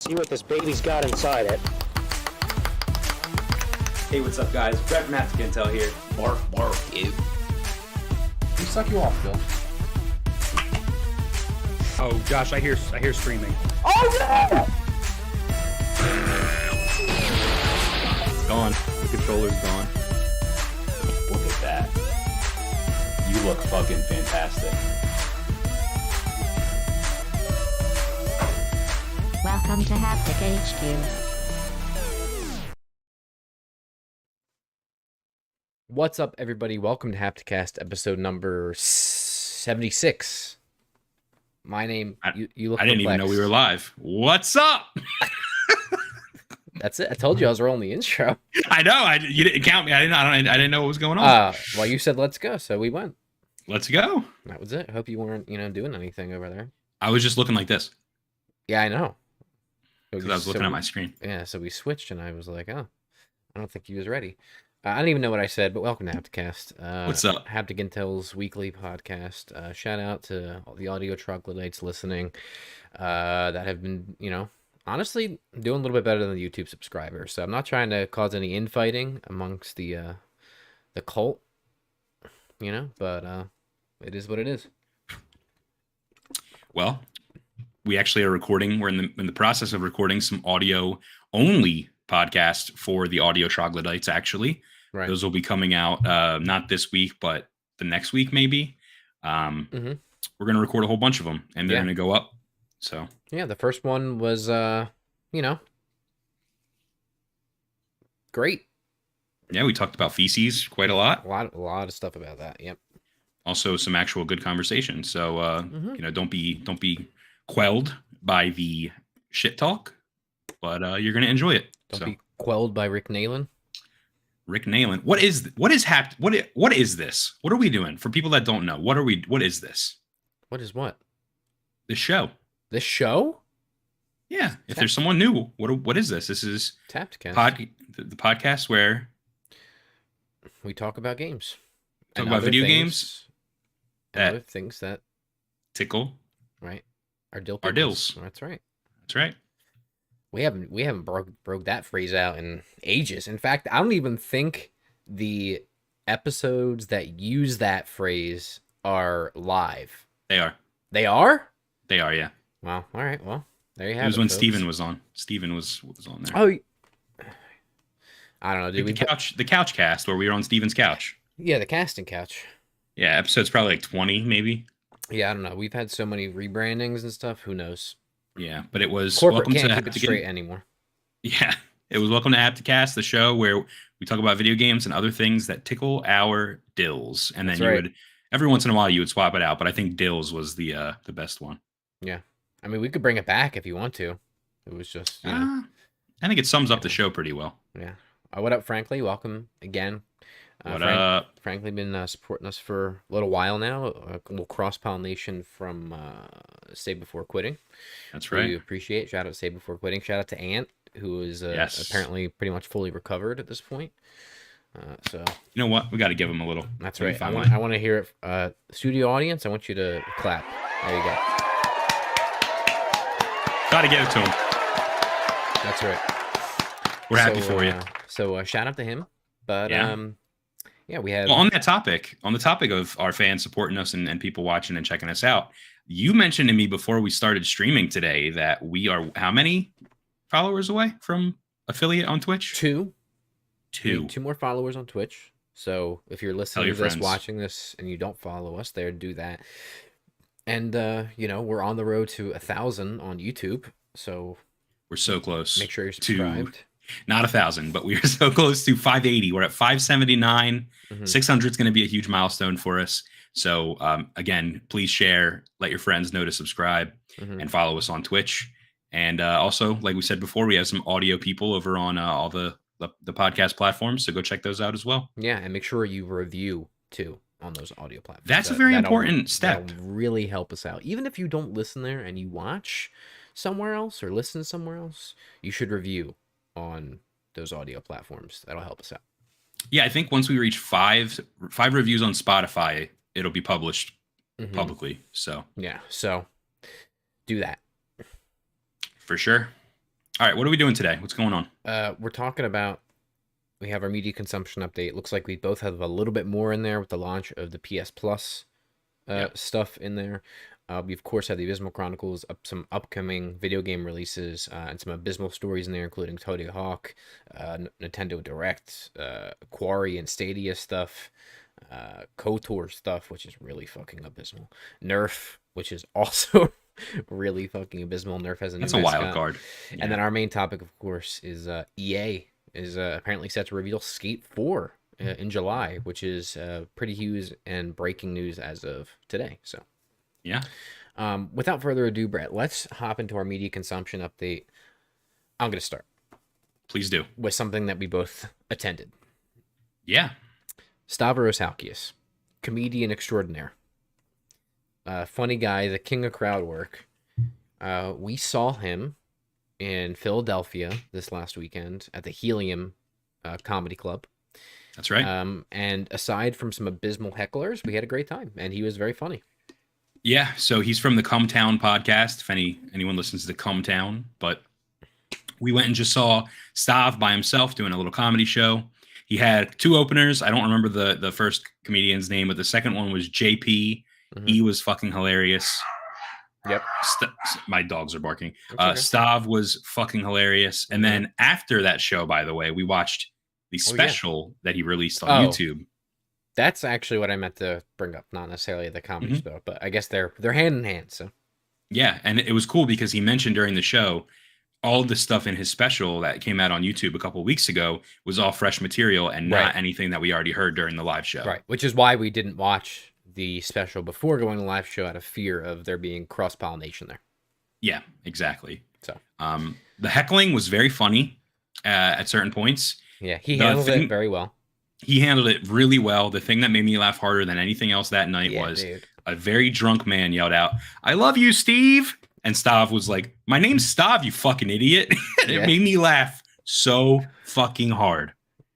See what this baby's got inside it. Hey, what's up, guys? Brett from Hapticast Intro here. Bark, bark, you. Who suck you off, Bill? Oh, Josh, I hear screaming. Oh no! It's gone. The controller's gone. Look at that. You look fucking fantastic. Welcome to Haptic HQ. What's up, everybody? Welcome to Hapticast episode number 76. My name, you look I didn't even know we were live. What's up? That's it. I told you I was rolling the intro. I know. You didn't count me. I didn't know what was going on. Well, you said let's go, so we went. Let's go. That was it. I hope you weren't, doing anything over there. I was just looking like this Yeah, I know. because I was looking at my screen. Yeah, so we switched, and I was like, oh, I don't think he was ready. I don't even know what I said, but welcome to Hapticast. What's up? Haptic Intel's weekly podcast. Shout out to all the audio troglodytes listening that have been, honestly doing a little bit better than the YouTube subscribers. So I'm not trying to cause any infighting amongst the cult, but it is what it is. Well, we actually are recording. We're in the process of recording some audio only podcast for the audio troglodytes. Actually, Right. Those will be coming out not this week, but the next week maybe. We're gonna record a whole bunch of them, and they're gonna go up. So yeah, the first one was great. yeah, we talked about feces quite a lot. A lot of stuff about that. Yep. Also, some actual good conversation. So don't be quelled by the shit talk, but you're gonna enjoy it. Don't be quelled by Rick Nayland. Rick Nayland. What is this? What are we doing? For people that don't know, what is this? What is what? This show. This show? Yeah. If there's someone new, what is this? This is Hapticast. the podcast where We talk about games. talk And about other video things- games and that other things that, tickle right, are dill our pickles. dills. That's right. That's right. We haven't broke that phrase out in ages. In fact, I don't even think the episodes that use that phrase are live. They are. They are? They are. Yeah. Wow. All right. Well, there you have It was it, when folks. Steven was on. Steven was on there. Oh, I don't know, dude. The couch cast where we were on Steven's couch. Yeah, the casting couch. Yeah, episode's probably like 20 maybe. Yeah, I don't know. We've had so many rebrandings and stuff. Who knows? Yeah, but it was Corporate welcome can't to keep it Haptic- straight anymore. Yeah, it was welcome to Hapticast, the show where we talk about video games and other things that tickle our dills. And then That's right. would every once in a while you would swap it out, but I think dills was the best one. Yeah. I mean, we could bring it back if you want to. It was just, I think it sums up the show pretty well. yeah. What up, Frankly? Welcome again. What up? Frankly, been supporting us for a little while now. A little cross-pollination from Stay Before Quitting. That's We right. appreciate. Shout out to Stay Before Quitting. Shout out to Ant, who is Yes. apparently pretty much fully recovered at this point. So You know what? We got to give him a little. that's Let me right. find I mine. want to hear it. Studio audience, I want you to clap. There you go. Got to give it to him. That's right. We're happy for you. So shout out to him. But yeah, we have. Well, on the topic of our fans supporting us and people watching and checking us out, you mentioned to me before we started streaming today that we are how many followers away from affiliate on Twitch? Two Two. more followers on Twitch. So if you're listening your to this, friends. watching this, and you don't follow us there, do that. And we're on the road to 1,000 on YouTube. So We're so close. make sure you're to subscribed. not 1,000, but we are so close to 580. We're at 579. Mhm. 600 is going to be a huge milestone for us. So again, please share, let your friends know to subscribe, Mhm. and follow us on Twitch. And also, like we said before, we have some audio people over on all the podcast platforms. So go check those out as well. Yeah, and make sure you review too on those audio platforms. That's a very that'll- important step. That'll really help us out. Even if you don't listen there and you watch somewhere else or listen somewhere else, you should review on those audio platforms. That'll help us out. Yeah, I think once we reach five reviews on Spotify, it'll be published Mhm. publicly. So Yeah, so do that. for sure. All right, what are we doing today? What's going on? We're talking about, we have our media consumption update. Looks like we both have a little bit more in there with the launch of the PS Plus stuff in there. We, of course, have the Abysmal Chronicles, some upcoming video game releases, and some abysmal stories in there, including Tony Hawk, Nintendo Direct, Quarry and Stadia stuff, KOTOR stuff, which is really fucking abysmal. Nerf, which is also really fucking abysmal. Nerf has a new That's a wild mascot. card. And then our main topic, of course, is EA is apparently set to reveal Skate 4 in July, which is pretty huge and breaking news as of today. So, Yeah. without further ado, Brett, let's hop into our media consumption update. I'm going to start Please do. with something that we both attended. Yeah. Stavros Halkias, comedian extraordinaire. Funny guy, the king of crowd work. We saw him in Philadelphia this last weekend at the Helium Comedy Club. That's right. And aside from some abysmal hecklers, we had a great time, and he was very funny. Yeah, so he's from the Come Town podcast, if anyone listens to Come Town. But we went and just saw Stav by himself doing a little comedy show. He had two openers. I don't remember the first comedian's name, but the second one was JP. Mhm. He was fucking hilarious. Yep. My dogs are barking. Okay. Stav was fucking hilarious. And then after that show, by the way, we watched the Oh, yeah. special that he released on Oh. YouTube. That's actually what I meant to bring up, not necessarily the comedy show, but I guess they're hand in hand. So Yeah, and it was cool because he mentioned during the show all the stuff in his special that came out on YouTube a couple of weeks ago was all fresh material and not Right. anything that we already heard during the live show. right, which is why we didn't watch the special before going to the live show out of fear of there being cross pollination there. Yeah, exactly. So The heckling was very funny at certain points. yeah, he The handled thing- it very well. He handled it really well. The thing that made me laugh harder than anything else that night Yeah, was dude. a very drunk man yelled out, "I love you, Steve." And Stav was like, "My name's Stav, you fucking idiot." And Yeah. it made me laugh so fucking hard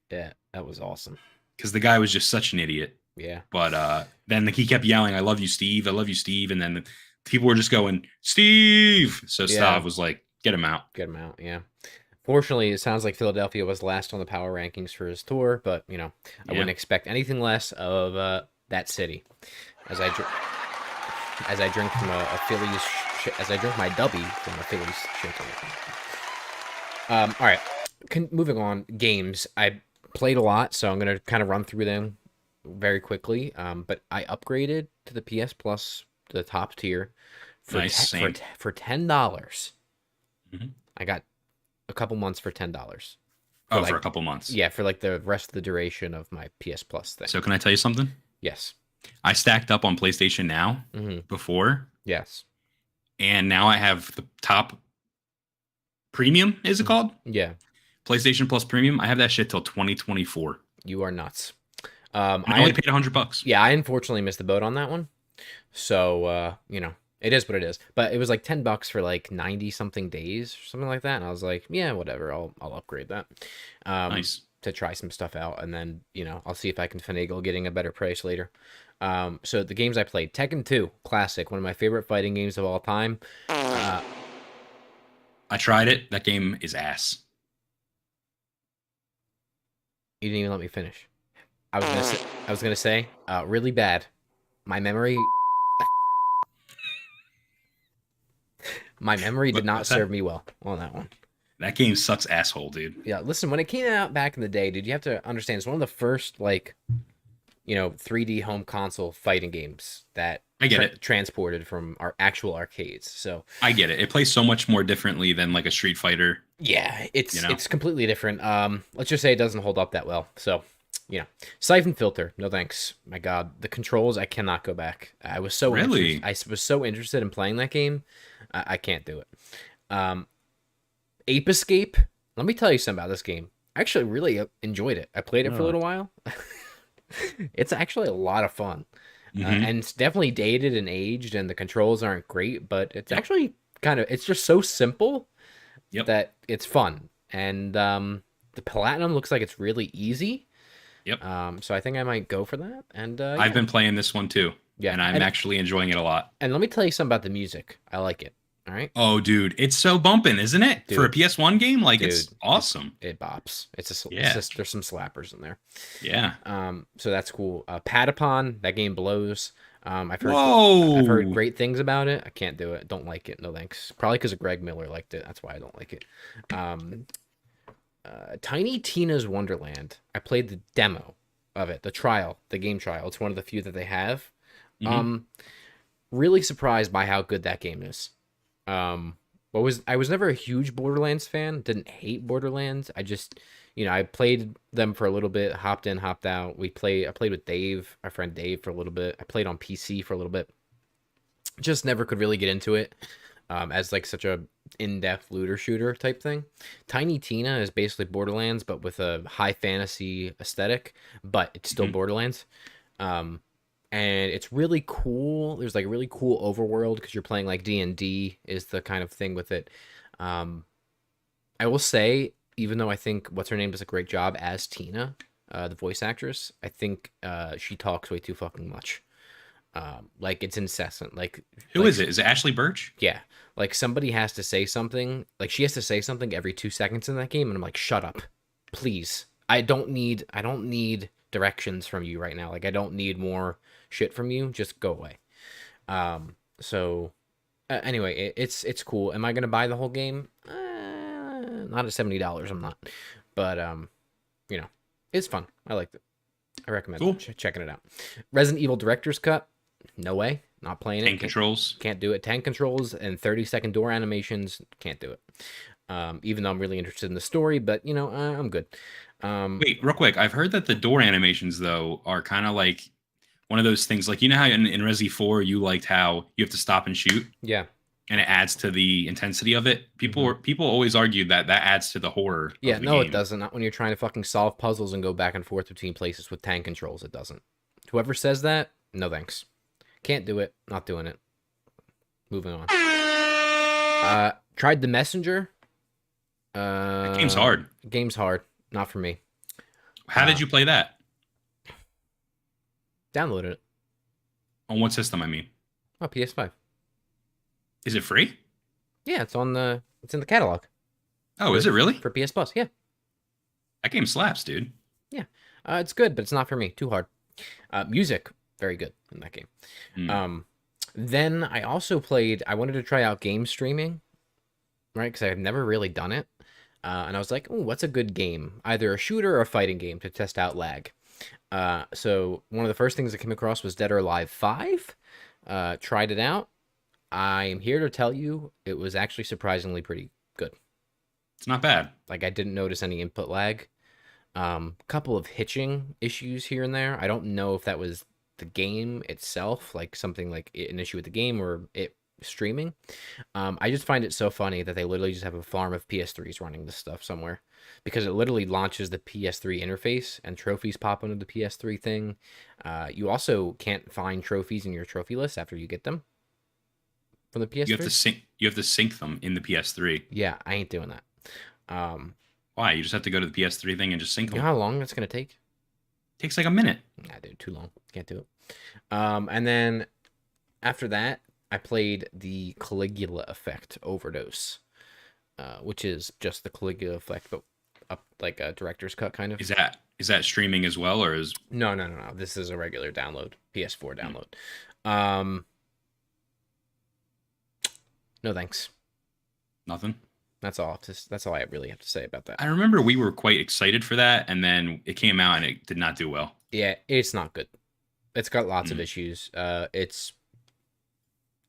Yeah, that was awesome. because the guy was just such an idiot. Yeah. But then he kept yelling, "I love you, Steve. I love you, Steve." And then the people were just going, "Steve." So Yeah. Stav was like, "Get him out." Get him out, yeah. Fortunately, it sounds like Philadelphia was last on the power rankings for his tour, but I Yeah. wouldn't expect anything less of that city. As I drink from a Phillies, as I drink my Dubby from a Phillies shit. All right, moving on. Games. I played a lot, so I'm gonna kind of run through them very quickly. But I upgraded to the PS Plus, the top tier, for Nice, same. for $10. Mhm. I got a couple months for $10. Oh, like- for a couple months. Yeah, for like the rest of the duration of my PS Plus thing. So can I tell you something? Yes. I stacked up on PlayStation Now Hmm. before, Yes. and now I have the top premium. Is it called Yeah. PlayStation Plus Premium? I have that shit till 2024. You are nuts. And I only paid $100. Yeah, I unfortunately missed the boat on that one. So, it is what it is. But it was like $10 for like 90 something days or something like that. And I was like, yeah, whatever. I'll upgrade that. Nice. To try some stuff out. And then, I'll see if I can finagle getting a better price later. So the games I played, Tekken 2, classic, one of my favorite fighting games of all time. I tried it. That game is ass. You didn't even let me finish. I was gonna say, really bad. My memory did not What's that? serve me well on that one. That game sucks asshole, dude. Yeah, listen, when it came out back in the day, dude, you have to understand it's one of the first 3D home console fighting games that I get it. transported from our actual arcades. So I get it. It plays so much more differently than like a Street Fighter. yeah, it's You know? it's completely different. Let's just say it doesn't hold up that well. So, Siphon Filter, no thanks. My God, the controls, I cannot go back. I was so Really? I was so interested in playing that game, I can't do it. Ape Escape. Let me tell you something about this game. I actually really enjoyed it. I played it for a little while. It's actually a lot of fun. Mhm. And it's definitely dated and aged, and the controls aren't great, but it's Yep. actually it's just so simple Yep. that it's fun. And the Platinum looks like it's really easy. Yep. So I think I might go for that. And I've yeah. been playing this one too. Yeah, And I'm and- actually enjoying it a lot. And let me tell you something about the music. I like it. All right. Oh, dude, it's so bumping, isn't it? For a Dude. PS1 game, like it's Dude, awesome. It bops. Yeah. There's some slappers in there. Yeah. So that's cool. Patapon, that game blows. I've Whoa. heard great things about it. I can't do it. Don't like it. No thanks. Probably because Greg Miller liked it. That's why I don't like it. Tiny Tina's Wonderland. I played the demo of it, the game trial. It's one of the few that they have. Mhm. Really surprised by how good that game is. I was never a huge Borderlands fan. Didn't hate Borderlands. I just, I played them for a little bit, hopped in, hopped out. I played with Dave, our friend Dave, for a little bit. I played on PC for a little bit. Just never could really get into it. As like such a in-depth looter shooter type thing. Tiny Tina is basically Borderlands, but with a high fantasy aesthetic, but it's still Borderlands. And it's really cool. There's like a really cool overworld because you're playing like D&D is the kind of thing with it. I will say, even though I think what's her name does a great job as Tina, the voice actress, I think she talks way too fucking much. Like it's incessant. Who is it? Is it Ashley Birch? Yeah, like somebody has to say something. Like she has to say something every 2 seconds in that game, and I'm like, shut up, please. I don't need directions from you right now. Like I don't need more shit from you. Just go away. Anyway, it's cool. Am I gonna buy the whole game? Not at $70. I'm not. But it's fun. I liked it. I recommend Cool. checking it out. Resident Evil Director's Cut. No way. Not playing it. Tank controls. Can't do it. Tank controls and 30-second door animations. Can't do it. Even though I'm really interested in the story, but I'm good. Wait, real quick. I've heard that the door animations though are kind of like one of those things. Like how in Resi 4 you liked how you have to stop and shoot. Yeah. And it adds to the intensity of it. People always argue that adds to the horror. Yeah, of the no, game. it doesn't. Not when you're trying to fucking solve puzzles and go back and forth between places with tank controls. It doesn't. Whoever says that, no thanks. Can't do it. Not doing it. Moving on. Tried The Messenger. That game's hard. Game's hard. Not for me. How did you play that? Downloaded it. On what system? I mean, Oh, PS5. is it free? Yeah, it's in the catalog Oh, is it really? for PS Plus. Yeah. That game slaps, dude. Yeah. It's good, but it's not for me. Too hard. Music, very good in that game. Then I also I wanted to try out game streaming, right? Because I've never really done it. And I was like, oh, what's a good game? Either a shooter or a fighting game to test out lag. So one of the first things I came across was Dead or Alive 5. Tried it out. I am here to tell you it was actually surprisingly pretty good. It's not bad. Like I didn't notice any input lag. Couple of hitching issues here and there. I don't know if that was the game itself, like something like an issue with the game or it streaming. I just find it so funny that they literally just have a farm of PS3s running this stuff somewhere because it literally launches the PS3 interface and trophies pop into the PS3 thing. You also can't find trophies in your trophy list after you get them from the PS3. You have to sync them in the PS3. Yeah, I ain't doing that. Why? You just have to go to the PS3 thing and just sync You them. know how long that's gonna take? Takes like a minute. Nah, dude, too long. Can't do it. And then after that, I played the Caligula Effect Overdose, which is just the Caligula Effect, but up like a director's cut kind of. Is that streaming as well, or is? No. This is a regular download, PS4 download. No thanks. Nothing. That's all. That's all I really have to say about that. I remember we were quite excited for that, and then it came out and it did not do well. Yeah, it's not good. It's got lots of issues. It's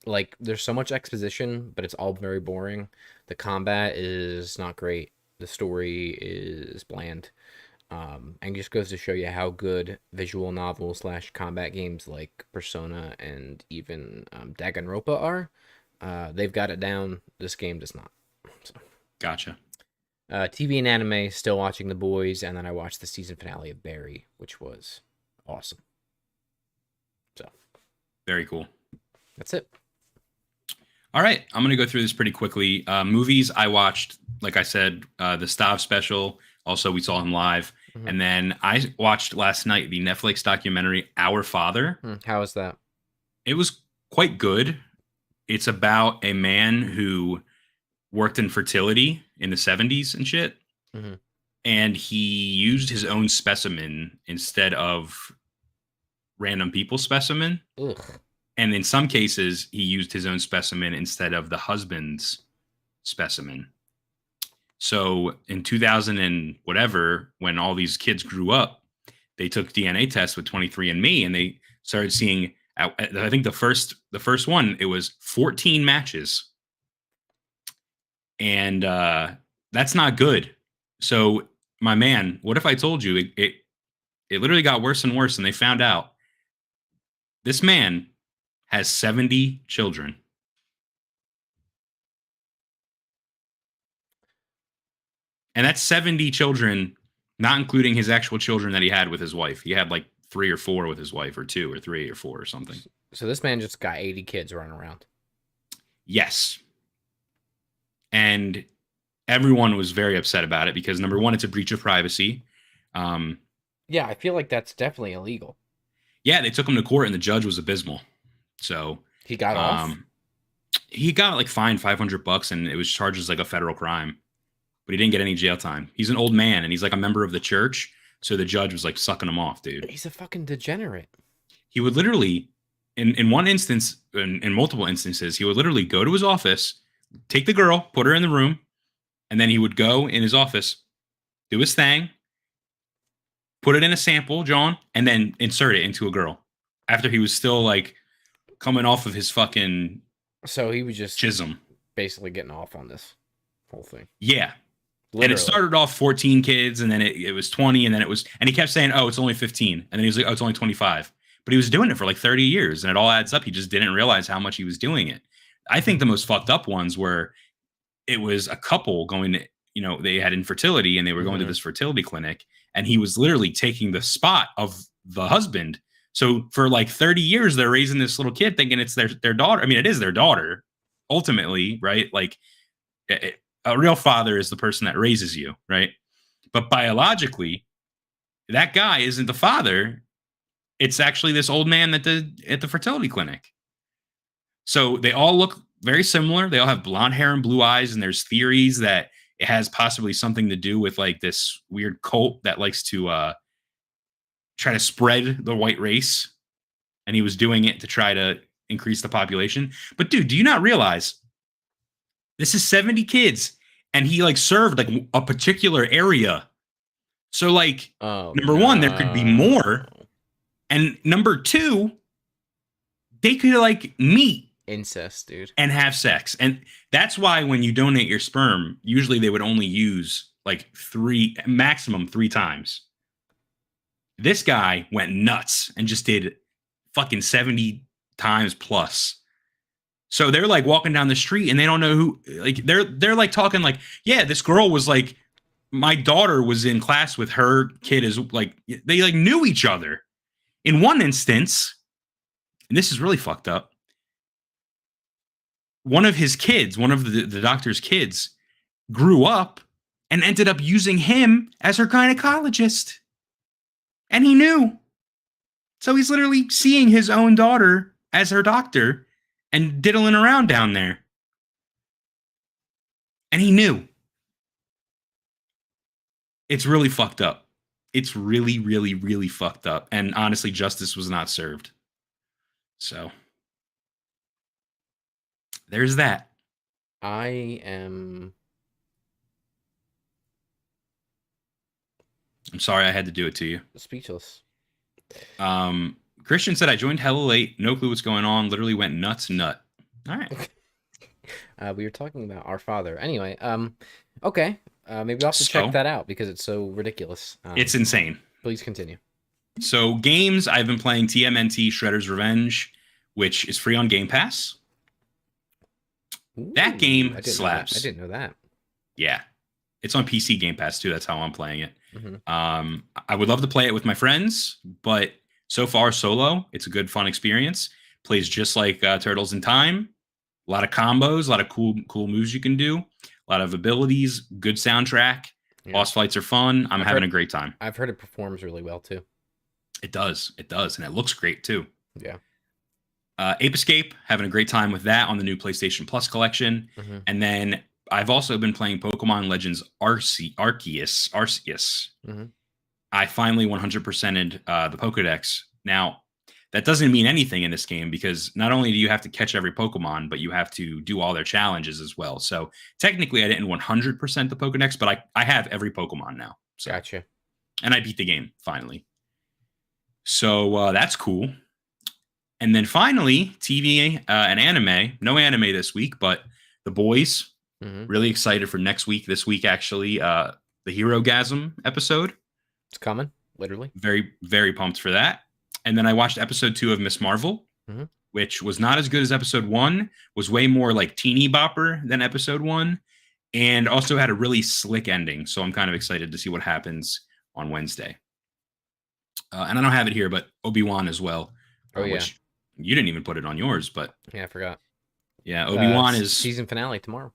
like there's so much exposition, but it's all very boring. The combat is not great. The story is bland. And just goes to show you how good visual novel / combat games like Persona and even Danganronpa are. They've got it down. This game does not. So. Gotcha. TV and anime, still watching The Boys, and then I watched the season finale of Barry, which was awesome. So. Very cool. That's it. All right, I'm going to go through this pretty quickly. Movies, I watched, like I said, the Stav special. Also, we saw him live. Mm-hmm. And then I watched last night the Netflix documentary, Our Father. How is that? It was quite good. it's about a man who worked in fertility in the 70s and shit. Mm-hmm. And he used his own specimen instead of random people's specimen. Ugh. And in some cases, he used his own specimen instead of the husband's specimen. So in 2000 and whatever, when all these kids grew up, they took DNA tests with 23andMe, and they started seeing, I think the first one, it was 14 matches. And that's not good. So, my man, what if I told you it literally got worse and worse, and they found out this man has 70 children. And that's 70 children, not including his actual children that he had with his wife. He had like 3 or 4 with his wife, or 2 or 3 or 4 or something. So this man just got 80 kids running around. Yes. And everyone was very upset about it because, number one, it's a breach of privacy. Yeah, I feel like that's definitely illegal. Yeah, they took him to court, and the judge was abysmal. So he got off. He got like fined $500, and it was charged as like a federal crime, but he didn't get any jail time. He's an old man, and he's like a member of the church. So the judge was like sucking him off, dude. He's a fucking degenerate. He would literally, in one instance, in multiple instances, he would literally go to his office, take the girl, put her in the room, and then he would go in his office, do his thing, put it in a sample, John, and then insert it into a girl after he was still like coming off of his fucking. So he was just chism, basically getting off on this whole thing. Yeah. Literally. And it started off 14 kids, and then it was 20, and then it was, and he kept saying, oh, it's only 15. And then he was like, oh, it's only 25. But he was doing it for like 30 years, and it all adds up. He just didn't realize how much he was doing it. I think the most fucked up ones were, it was a couple going to, they had infertility, and they were going to this fertility clinic, and he was literally taking the spot of the husband. So for like 30 years, they're raising this little kid thinking it's their daughter. I mean, it is their daughter, ultimately, right? Like, a real father is the person that raises you, right? But biologically, that guy isn't the father. It's actually this old man at the fertility clinic. So they all look very similar. They all have blonde hair and blue eyes, and there's theories that it has possibly something to do with like this weird cult that likes to try to spread the white race, and he was doing it to try to increase the population. But dude, do you not realize this is 70 kids, and he like served like a particular area? So like, number one, there could be more, and number two, they could like meet. Incest, dude. And have sex. And that's why when you donate your sperm, usually they would only use like maximum 3 times. This guy went nuts and just did fucking 70 times plus. So they're like walking down the street, and they don't know who, like, they're like talking like, yeah, this girl was like, my daughter was in class with her kid, is like, they like knew each other. In one instance, and this is really fucked up, one of his kids, one of the doctor's kids, grew up and ended up using him as her gynecologist. And he knew. So he's literally seeing his own daughter as her doctor and diddling around down there. And he knew. It's really fucked up. It's really, really, really fucked up. And honestly, justice was not served. So there's that. I'm sorry I had to do it to you. Speechless. Christian said, I joined hella late. No clue what's going on. Literally went nuts. All right. We were talking about our father. Anyway, okay. Maybe I'll have to check that out because it's so ridiculous. It's insane. Please continue. So games, I've been playing TMNT Shredder's Revenge, which is free on Game Pass. Ooh, that game slaps. I didn't know that. Yeah. It's on PC Game Pass too. That's how I'm playing it. Mm-hmm. I would love to play it with my friends, but so far solo, it's a good, fun experience. Plays just like Turtles in Time. A lot of combos, a lot of cool moves you can do. A lot of abilities, good soundtrack. Yeah. Boss fights are fun. I'm having a great time. I've heard it performs really well too. It does. And it looks great too. Yeah. Ape Escape, having a great time with that on the new PlayStation Plus collection. Mm-hmm. And then I've also been playing Pokemon Legends Arceus. Mm-hmm. I finally 100%ed the Pokedex. Now, that doesn't mean anything in this game because not only do you have to catch every Pokemon, but you have to do all their challenges as well. So technically, I didn't 100% the Pokedex, but I have every Pokemon now. So, Gotcha. and I beat the game finally. So that's cool. And then finally, TV and anime. No anime this week, but The Boys. Mm-hmm. Really excited for next week. This week, actually, the Hero-gasm episode. It's coming, literally. Very, very pumped for that. And then I watched episode 2 of Miss Marvel, mm-hmm. which was not as good as episode 1. Was way more like teeny bopper than episode 1. And also had a really slick ending. So I'm kind of excited to see what happens on Wednesday. And I don't have it here, but Obi-Wan as well. Oh, yeah. Which you didn't even put it on yours, but... Yeah, I forgot. Yeah, Obi-Wan is... Season finale tomorrow.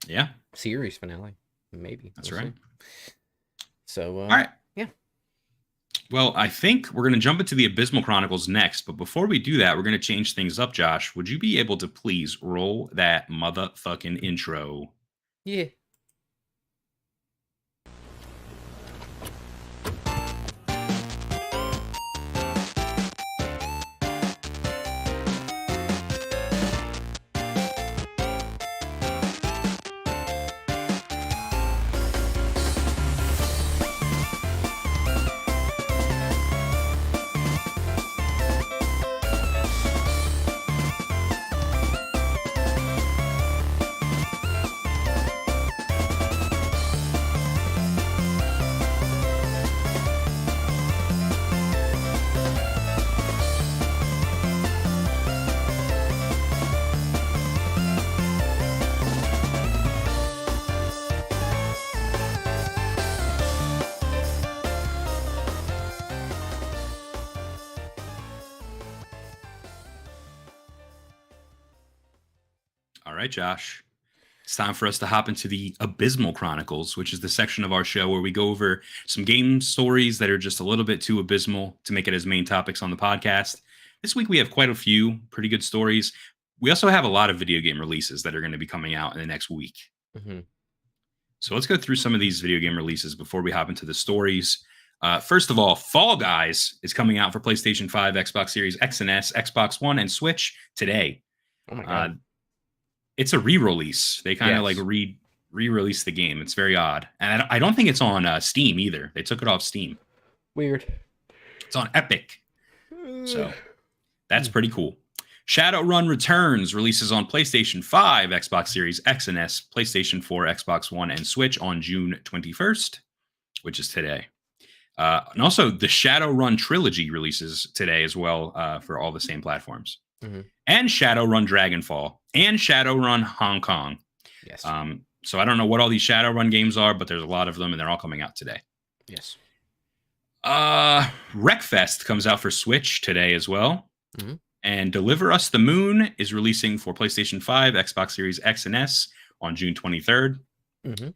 Yeah. Series finale. Maybe. That's right. See. So, all right. Yeah. Well, I think we're going to jump into the Abysmal Chronicles next, but before we do that, we're going to change things up, Josh. Would you be able to please roll that motherfucking intro? Yeah. All right, Josh. It's time for us to hop into the Abysmal Chronicles, which is the section of our show where we go over some game stories that are just a little bit too abysmal to make it as main topics on the podcast. This week we have quite a few pretty good stories. We also have a lot of video game releases that are going to be coming out in the next week. Mm-hmm. So let's go through some of these video game releases before we hop into the stories. First of all, Fall Guys is coming out for PlayStation 5, Xbox Series X and S, Xbox One, and Switch today. Oh my God. It's a re-release. They kind of like re-release the game. It's very odd. And I don't think it's on Steam either. They took it off Steam. Weird. It's on Epic. So that's pretty cool. Shadowrun Returns releases on PlayStation 5, Xbox Series X and S, PlayStation 4, Xbox One, and Switch on June 21st, which is today. And also the Shadowrun Trilogy releases today as well for all the same platforms. Mm-hmm. And Shadowrun Dragonfall and Shadowrun Hong Kong. Yes. So I don't know what all these Shadowrun games are, but there's a lot of them and they're all coming out today. Yes. Wreckfest comes out for Switch today as well. Mm-hmm. And Deliver Us the Moon is releasing for PlayStation 5, Xbox Series X and S on June 23rd. Mm-hmm.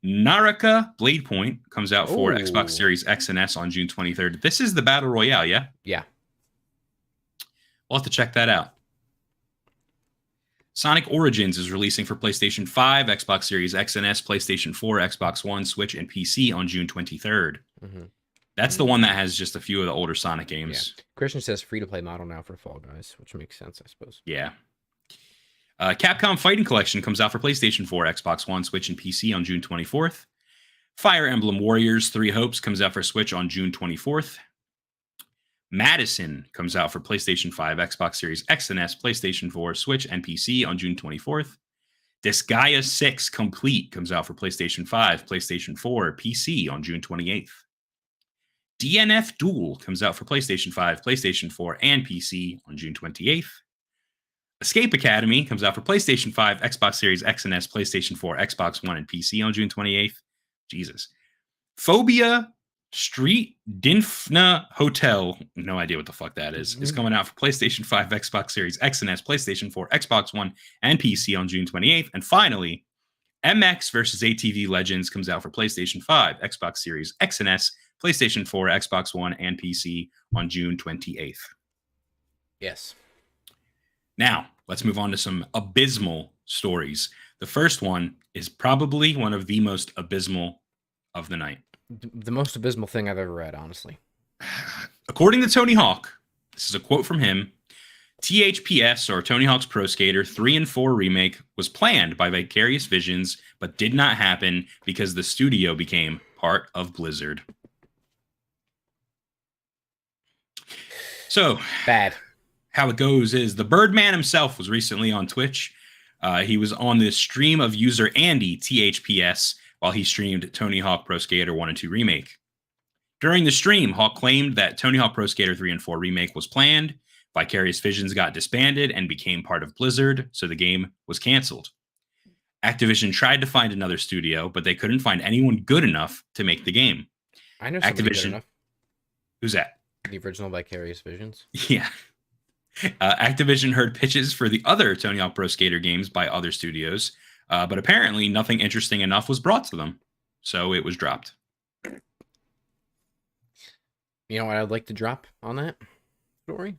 Naraka Blade Point comes out for Ooh. Xbox Series X and S on June 23rd. This is the Battle Royale, yeah? Yeah. We'll have to check that out. Sonic Origins is releasing for PlayStation 5, Xbox Series X and S, PlayStation 4, Xbox One, Switch, and PC on June 23rd. Mm-hmm. That's the one that has just a few of the older Sonic games. Yeah. Christian says free-to-play model now for Fall Guys, which makes sense, I suppose. Yeah. Capcom Fighting Collection comes out for PlayStation 4, Xbox One, Switch, and PC on June 24th. Fire Emblem Warriors 3 Hopes comes out for Switch on June 24th. Madison comes out for PlayStation 5, Xbox Series X and S, PlayStation 4, Switch, and PC on June 24th. Disgaea 6 Complete comes out for PlayStation 5, PlayStation 4, PC on June 28th. DNF Duel comes out for PlayStation 5, PlayStation 4, and PC on June 28th. Escape Academy comes out for PlayStation 5, Xbox Series X and S, PlayStation 4, Xbox One, and PC on June 28th. Jesus. Phobia Street Dinfna Hotel, no idea what the fuck that is coming out for PlayStation 5, Xbox Series X and S, PlayStation 4, Xbox One, and PC on June 28th. And finally, MX vs. ATV Legends comes out for PlayStation 5, Xbox Series X and S, PlayStation 4, Xbox One, and PC on June 28th. Yes. Now, let's move on to some abysmal stories. The first one is probably one of the most abysmal of the night. The most abysmal thing I've ever read, honestly. According to Tony Hawk, this is a quote from him, THPS, or Tony Hawk's Pro Skater 3 and 4 remake, was planned by Vicarious Visions, but did not happen because the studio became part of Blizzard. So, Bad. how it goes is the Birdman himself was recently on Twitch. He was on the stream of user Andy, THPS, while he streamed Tony Hawk Pro Skater 1 and 2 Remake. During the stream, Hawk claimed that Tony Hawk Pro Skater 3 and 4 Remake was planned, Vicarious Visions got disbanded and became part of Blizzard, so the game was canceled. Activision tried to find another studio, but they couldn't find anyone good enough to make the game. I know somebody good enough. Who's that? The original Vicarious Visions. Yeah. Activision heard pitches for the other Tony Hawk Pro Skater games by other studios, but apparently nothing interesting enough was brought to them, so it was dropped. You know what I'd like to drop on that story?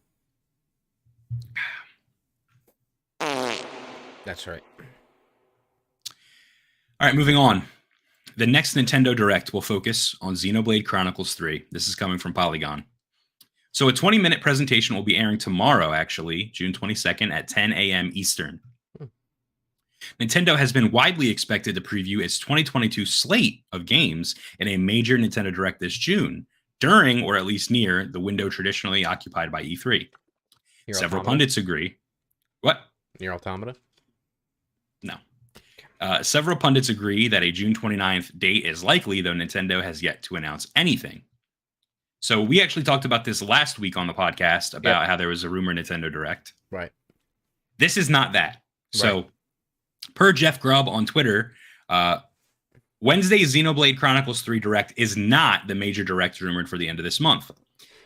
That's right. All right, moving on. The next Nintendo Direct will focus on Xenoblade Chronicles 3. This is coming from Polygon. So a 20-minute presentation will be airing tomorrow, actually, June 22nd at 10 a.m. Eastern. Nintendo has been widely expected to preview its 2022 slate of games in a major Nintendo Direct this June, during or at least near the window traditionally occupied by E3. Several pundits agree. What? Nier Automata? No. Several pundits agree that a June 29th date is likely, though Nintendo has yet to announce anything. So we actually talked about this last week on the podcast about how there was a rumor Nintendo Direct. Right. This is not that. So per Jeff Grubb on Twitter, Wednesday's Xenoblade Chronicles 3 Direct is not the major Direct rumored for the end of this month.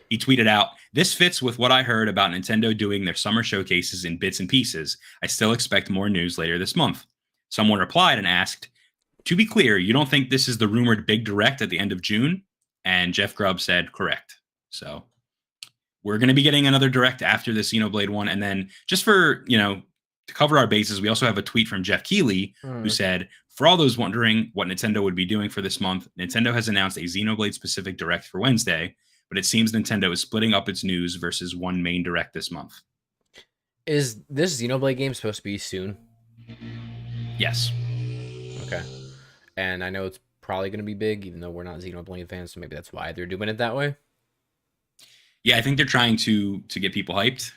He tweeted out, "This fits with what I heard about Nintendo doing their summer showcases in bits and pieces. I still expect more news later this month." Someone replied and asked, "To be clear, you don't think this is the rumored big Direct at the end of June?" And Jeff Grubb said, "Correct." So we're going to be getting another Direct after the Xenoblade one. And then just for, to cover our bases, we also have a tweet from Jeff Keighley who said, "For all those wondering what Nintendo would be doing for this month, Nintendo has announced a Xenoblade specific Direct for Wednesday, but it seems Nintendo is splitting up its news versus one main Direct this month." Is this Xenoblade game supposed to be soon? Yes. Okay. And I know it's probably going to be big, even though we're not Xenoblade fans, so maybe that's why they're doing it that way. Yeah, I think they're trying to get people hyped.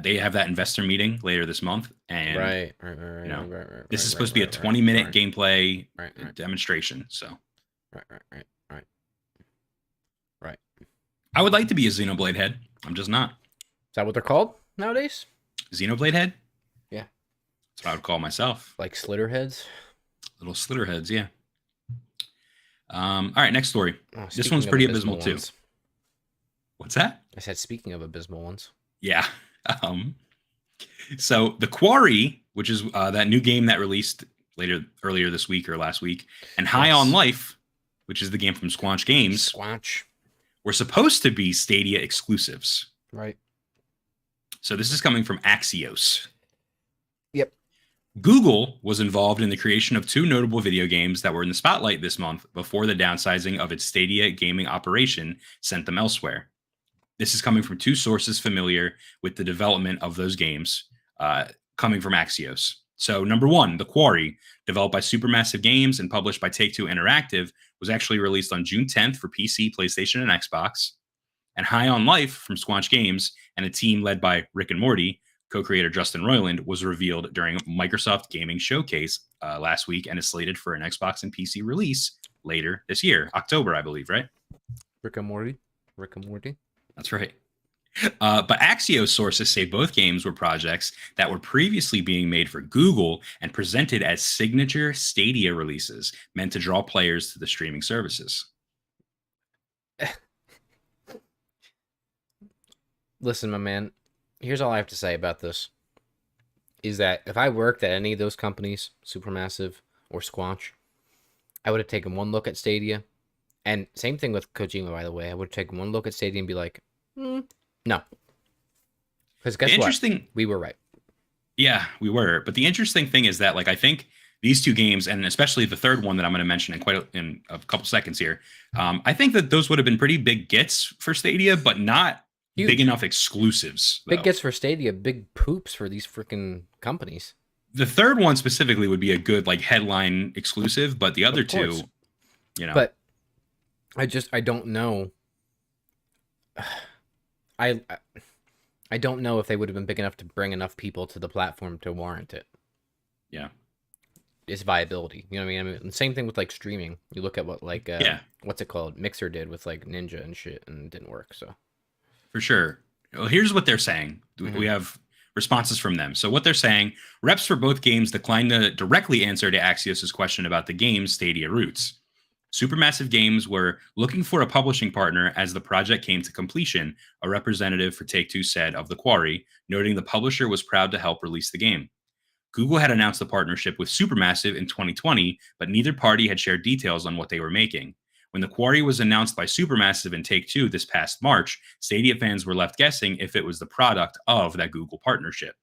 They have that investor meeting later this month, and Right. This is supposed to be a 20-minute gameplay demonstration. So, Right. I would like to be a Xenoblade head. I'm just not. Is that what they're called nowadays? Xenoblade head? Yeah. That's what I would call myself. Like slitter heads? Little slitter heads, yeah. All right, next story. Oh, this one's pretty abysmal too. What's that? I said speaking of abysmal ones. Yeah. So The Quarry, which is that new game that released earlier this week or last week, and High on Life, which is the game from Squanch Games, were supposed to be Stadia exclusives. Right. So this is coming from Axios. Yep. Google was involved in the creation of two notable video games that were in the spotlight this month before the downsizing of its Stadia gaming operation sent them elsewhere. This is coming from two sources familiar with the development of those games, coming from Axios. So number one, The Quarry, developed by Supermassive Games and published by Take-Two Interactive, was actually released on June 10th for PC, PlayStation, and Xbox. And High on Life from Squanch Games and a team led by Rick and Morty, co-creator Justin Roiland, was revealed during Microsoft Gaming Showcase last week and is slated for an Xbox and PC release later this year, October, I believe, right? Rick and Morty. That's right. But Axios sources say both games were projects that were previously being made for Google and presented as signature Stadia releases meant to draw players to the streaming services. Listen, my man, here's all I have to say about this. Is that if I worked at any of those companies, Supermassive or Squanch, I would have taken one look at Stadia. And same thing with Kojima, by the way. I would have taken one look at Stadia and be like, no. Because guess what? We were right. Yeah, we were. But the interesting thing is that, like, I think these two games, and especially the third one that I'm going to mention in a couple seconds here, I think that those would have been pretty big gets for Stadia, but not Huge. big enough exclusives. Big though. gets for Stadia, big poops for these freaking companies. The third one specifically would be a good like headline exclusive, but the other two, you know. But I don't know. I don't know if they would have been big enough to bring enough people to the platform to warrant it. Yeah. Its viability. You know what I mean? Same thing with like streaming. You look at what like what's it called? Mixer did with like Ninja and shit, and it didn't work. So for sure. Well, here's what they're saying. We have responses from them. So what they're saying, reps for both games declined to directly answer to Axios's question about the game's Stadia roots. Supermassive Games were looking for a publishing partner as the project came to completion, a representative for Take-Two said of The Quarry, noting the publisher was proud to help release the game. Google had announced a partnership with Supermassive in 2020, but neither party had shared details on what they were making. When The Quarry was announced by Supermassive and Take-Two this past March, Stadia fans were left guessing if it was the product of that Google partnership.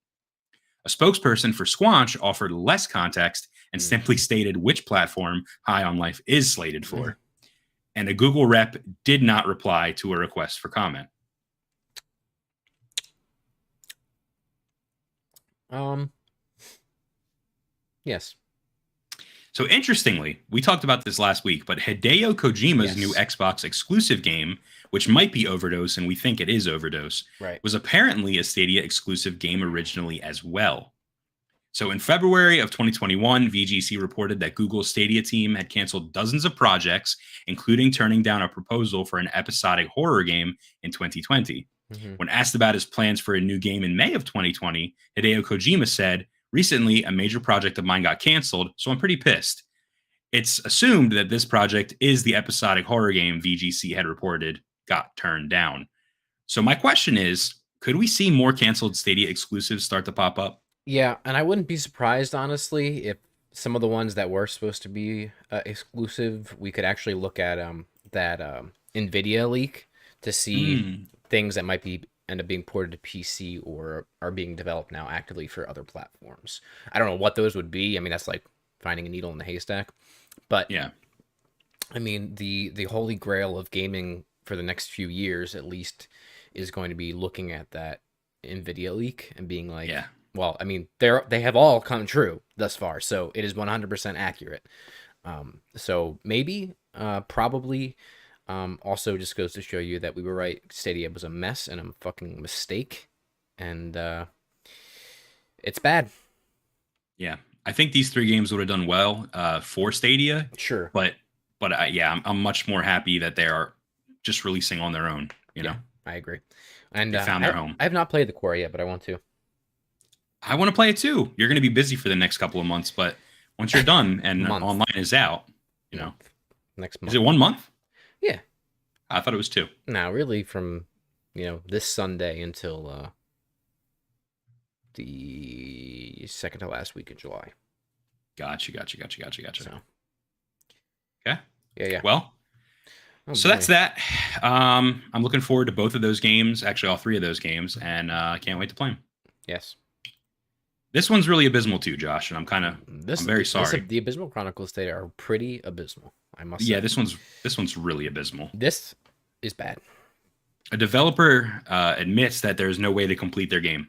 A spokesperson for Squanch offered less context and simply stated which platform High on Life is slated for. And a Google rep did not reply to a request for comment. Yes. So interestingly, we talked about this last week, but Hideo Kojima's new Xbox exclusive game, which might be Overdose, and we think it is Overdose, was apparently a Stadia exclusive game originally as well. So in February of 2021, VGC reported that Google's Stadia team had canceled dozens of projects, including turning down a proposal for an episodic horror game in 2020. When asked about his plans for a new game in May of 2020, Hideo Kojima said, "Recently, a major project of mine got canceled, so I'm pretty pissed. It's assumed that this project is the episodic horror game VGC had reported got turned down." So my question is, could we see more canceled Stadia exclusives start to pop up? Yeah, and I wouldn't be surprised, honestly, if some of the ones that were supposed to be exclusive, we could actually look at that NVIDIA leak to see things that might end up being ported to PC or are being developed now actively for other platforms. I don't know what those would be. I mean, that's like finding a needle in the haystack. But yeah, I mean, the holy grail of gaming for the next few years, at least, is going to be looking at that NVIDIA leak and being like, well, I mean, they have all come true thus far, so it is 100% accurate. So maybe, probably. Also just goes to show you that we were right. Stadia was a mess and a fucking mistake. And it's bad. Yeah. I think these three games would have done well for Stadia. Sure. But I'm much more happy that they are just releasing on their own, you know? I agree. And they found their home. I have not played The Quarry yet, but I want to. I want to play it too. You're going to be busy for the next couple of months, but once you're done and online is out, you know. Next month. Is it 1 month? Yeah. I thought it was 2. No, really from, this Sunday until the second to last week of July. Gotcha. So. Okay. Yeah. Well, that's that. I'm looking forward to both of those games, actually all three of those games, and I can't wait to play them. Yes. This one's really abysmal too, Josh, and I'm very sorry. The Abysmal Chronicles today are pretty abysmal, I must say. Yeah, this one's really abysmal. This is bad. A developer admits that there's no way to complete their game,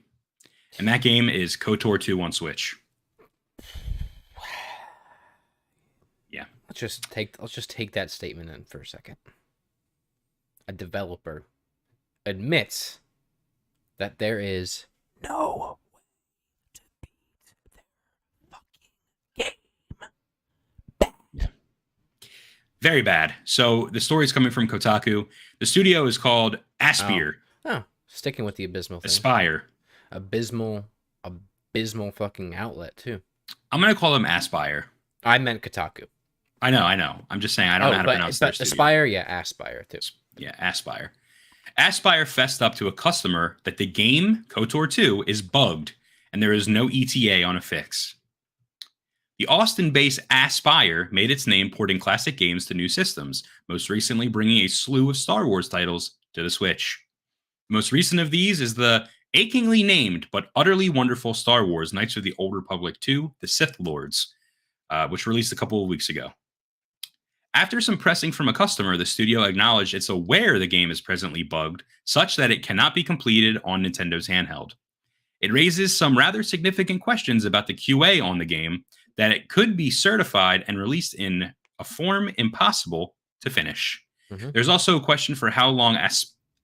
and that game is KOTOR 2 on Switch. Yeah. Let's just take that statement in for a second. A developer admits that there is no way to beat their fucking game. Very bad. So the story's coming from Kotaku. The studio is called Aspyr. Oh, sticking with the abysmal thing. Aspire. Abysmal fucking outlet too. I'm gonna call them Aspire. I meant Kotaku. I know. I'm just saying I don't know how to pronounce their studio. Aspire, Aspire too. Yeah, Aspire. Aspire fessed up to a customer that the game KOTOR 2 is bugged and there is no ETA on a fix. The Austin-based Aspire made its name porting classic games to new systems, most recently bringing a slew of Star Wars titles to the Switch. The most recent of these is the achingly named but utterly wonderful Star Wars Knights of the Old Republic 2, The Sith Lords, which released a couple of weeks ago. After some pressing from a customer, the studio acknowledged it's aware the game is presently bugged, such that it cannot be completed on Nintendo's handheld. It raises some rather significant questions about the QA on the game, that it could be certified and released in a form impossible to finish. Mhm. There's also a question for how long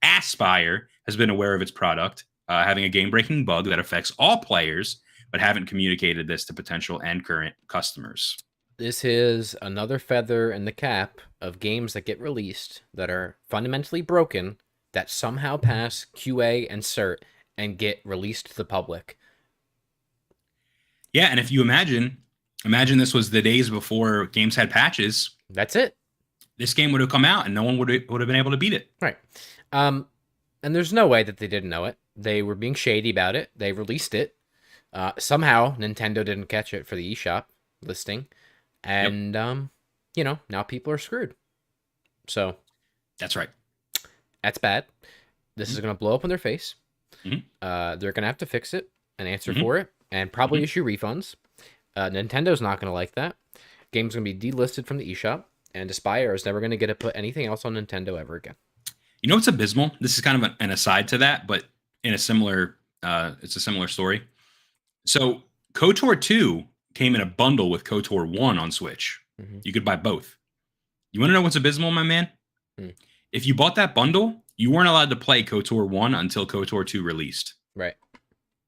Aspire has been aware of its product, having a game-breaking bug that affects all players, but haven't communicated this to potential and current customers. This is another feather in the cap of games that get released that are fundamentally broken that somehow pass QA and cert and get released to the public. Yeah, and if you imagine this was the days before games had patches, That's it. this game would have come out and no one would have been able to beat it. Right. And there's no way that they didn't know it. They were being shady about it. They released it. Somehow Nintendo didn't catch it for the eShop listing. And, now people are screwed. So That's right. that's bad. This is going to blow up in their face. Mhm. They're going to have to fix it and answer Mhm. for it and probably Mhm. issue refunds. Nintendo's not going to like that. Game's going to be delisted from the eShop, and Aspire is never going to get to put anything else on Nintendo ever again. You know what's abysmal? This is kind of an aside to that, but in a similar, it's a similar story. So KOTOR 2 came in a bundle with KOTOR 1 on Switch. Mhm. You could buy both. You want to know what's abysmal, my man? Hmm. If you bought that bundle, you weren't allowed to play KOTOR 1 until KOTOR 2 released, Right.